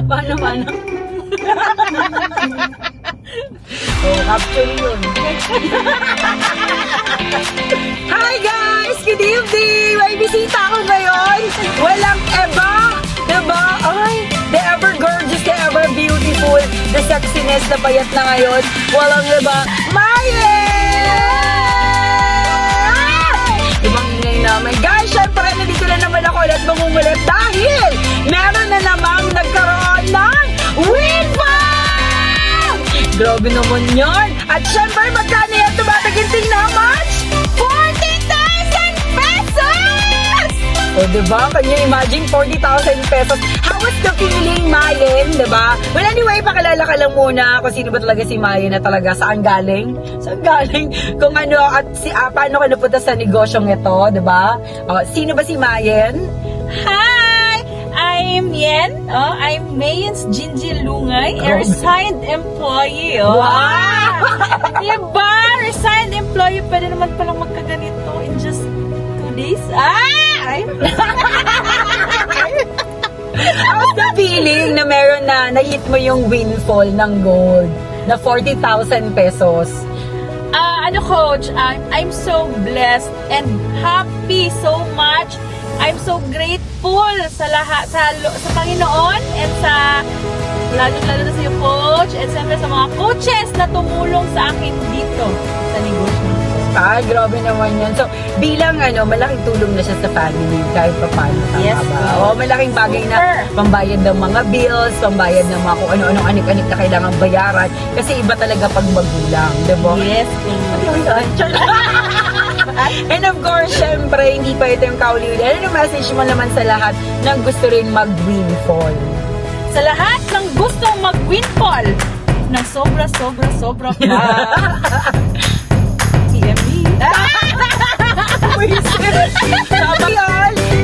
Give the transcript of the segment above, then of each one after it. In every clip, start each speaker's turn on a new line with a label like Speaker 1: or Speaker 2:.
Speaker 1: Paano? Oh, capture yun. Hi guys! Good evening! May bisita ako ngayon. Walang Eva. Diba? Ay, the ever gorgeous, the ever beautiful, the sexiness na payat na ngayon. Walang Eva. Ibang ingay naman. Guys, syempre, nandito na naman ako ulit mangungulit dahil meron na namang nagkaroon ng windfall! Grabe naman yun! At syempre, magkano yan tumataginting na much? 40,000 pesos! O diba? Can you imagine 40,000 pesos? How was the feeling, Mayen? Diba? Well, anyway, pakilala ka lang muna kung sino ba talaga si Mayen na talaga. Saan galing? Saan galing? Kung ano, at paano ka napunta sa negosyong ito, diba? Sino ba si Mayen?
Speaker 2: Hi! I'm Yen. I'm Mayen's Gingy Lungay, a resigned employee.
Speaker 1: Wow!
Speaker 2: Diba? Resigned employee, pwede naman palang magkaganito in just 2 days.
Speaker 1: How's the feeling na meron na hit mo yung windfall ng gold na 40,000 pesos?
Speaker 2: Coach, I'm so blessed and happy so much. I'm so grateful sa lahat, sa Panginoon and lalo-lalo na sa iyo, Coach, and siyempre sa mga coaches na tumulong sa akin dito sa negosyo.
Speaker 1: Grabe naman yan. So, bilang malaking tulong na siya sa family kahit pa paano.
Speaker 2: Yes,
Speaker 1: ba? Malaking bagay na pambayad ng mga bills, pambayad ng mga kung ano-anong anik-anik na kailangan bayaran. Kasi iba talaga pag magulang, diba?
Speaker 2: Yes,
Speaker 1: And of course, syempre, hindi pa ito yung kauliulit. Ano message mo naman sa lahat ng gusto rin mag-windfall?
Speaker 2: Sa lahat ng gustong mag-windfall ng sobra pa.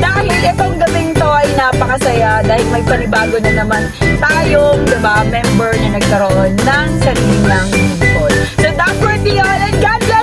Speaker 1: Dahil itong gabing to ay napakasaya dahil may panibago na naman tayong member na nagkaroon ng sarili niyang windfall. So that would be all, and God bless